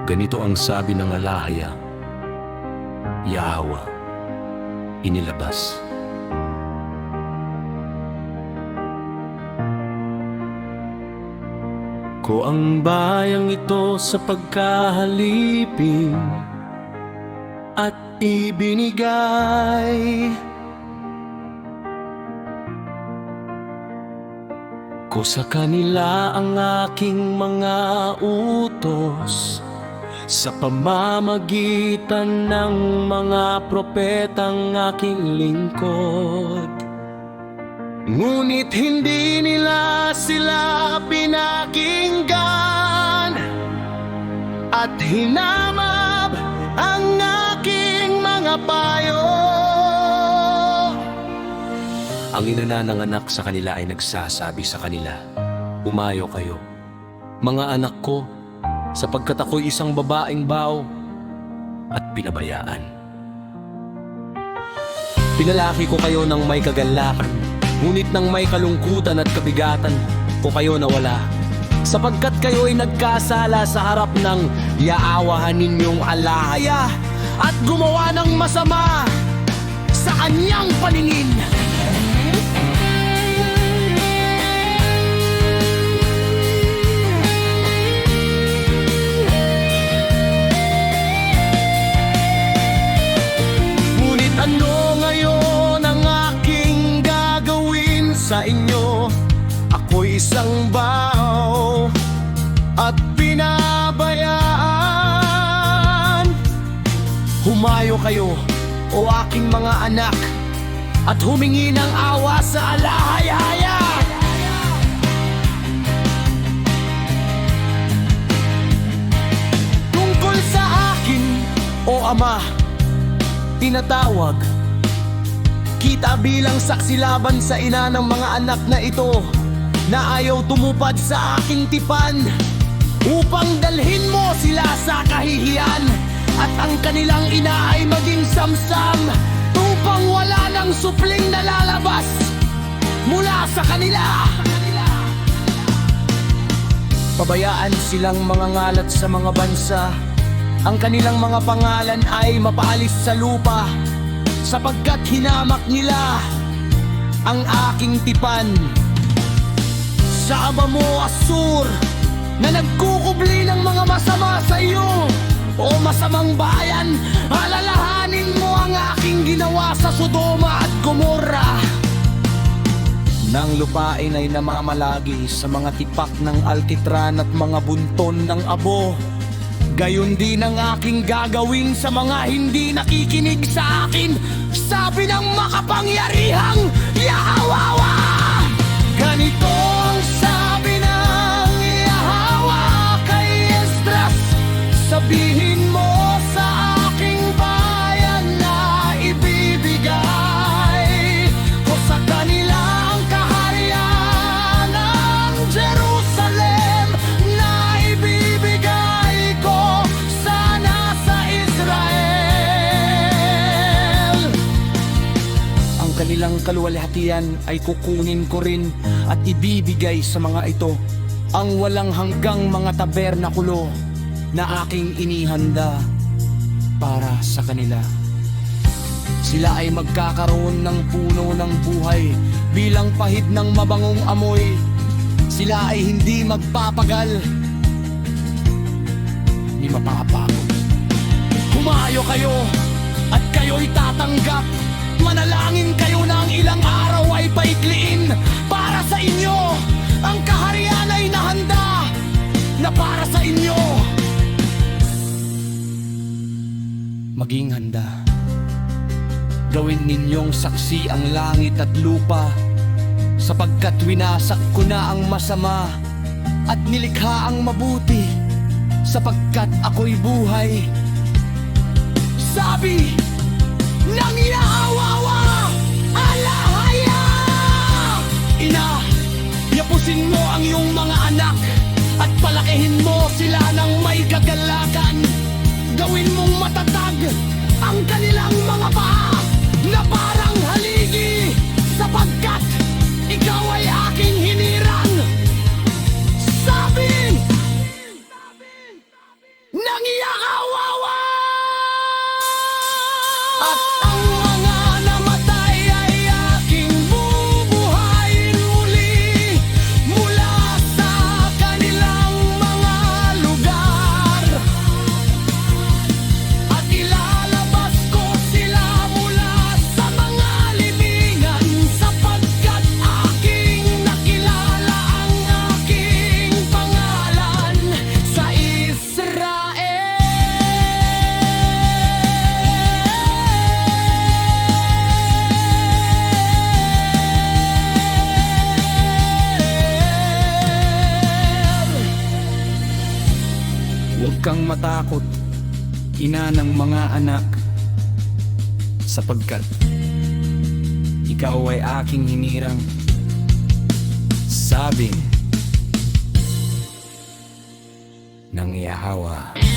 Ganito ang sabi ng alahaya, Yahwa, inilabas. Ko ang bayang ito sa pagkahalipin at ibinigay. Ko sa kanila ang aking mga utos sa pamamagitan ng mga propetang aking lingkod. Ngunit hindi nila sila pinakinggan at hinamab ang aking mga payo. Ang ina na ng anak sa kanila ay nagsasabi sa kanila, "Umayo kayo, mga anak ko, sapagkat ako'y isang babaeng bao at pinabayaan. Pinalaki ko kayo ng may kagalakan, ngunit ng may kalungkutan at kabigatan ko kayo nawala. Sapagkat kayo ay nagkasala sa harap ng yaawahan ninyong alahaya at gumawa ng masama sa kanyang paningin." Ano ngayon ang aking gagawin sa inyo? Ako'y isang bao at pinabayaan. Humayo kayo, o aking mga anak, at humingi ng awa sa alahaya. Tungkol sa akin, o Ama, tinatawag kita bilang saksi laban sa ina ng mga anak na ito na ayaw tumupad sa aking tipan, upang dalhin mo sila sa kahihiyan at ang kanilang ina ay maging samsam, upang wala ng supling na lalabas mula sa kanila. Pabayaan silang mga ngalat sa mga bansa, ang kanilang mga pangalan ay mapaalis sa lupa, sapagkat hinamak nila ang aking tipan. Sa ama mo, Asur, na nagkukubli ng mga masama sa iyo, o masamang bayan, alalahanin mo ang aking ginawa sa Sodoma at Gomorra. Nang lupain ay namamalagi sa mga tipak ng alkitran at mga bunton ng abo, gayon din ang aking gagawin sa mga hindi nakikinig sa akin, sabi ng makapangyarihang Yahwa. Ganito ang sabi ng Yahwa kay Esdras, sabihin mo sa aking bayan na ibibigay ko sa kanila ang kaharian ng Jerusalem na ibibigay ko sana sa Israel. Ang kanilang kaluwalhatian ay kukunin ko rin at ibibigay sa mga ito, ang walang hanggang mga tabernakulo na aking inihanda para sa kanila. Sila ay magkakaroon ng puno ng buhay bilang pahid ng mabangong amoy. Sila ay hindi magpapagal ni mapapagod. Humayo kayo at kayo'y tatanggap. Manalangin kayo na ang ilang araw ay paikliin para sa inyo. Ang kaharian ay nahanda na para sa inyo. Maging handa. Gawin ninyong saksi ang langit at lupa, sapagkat winasak ko na ang masama at nilikha ang mabuti, sapagkat ako'y buhay. Sabi ng Yahwa, alahaya! Ina, yapusin mo ang iyong mga anak at palakihin mo sila ng may kagalakan. Gawin mong matatag ang kanilang mga paa na parang haligi, sapagkat ikaw ay aking hinirang. Sabi ng ang mga namatay ay aking bubuhayin muli mula sa kanilang mga lugar. At ilalabas ko sila mula sa mga libingan, sapagkat aking nakilala ang aking pangalan sa Israel. Huwag kang matakot, ina ng mga anak, sapagkat ikaw ay aking hinirang. Sabi ng Yahweh.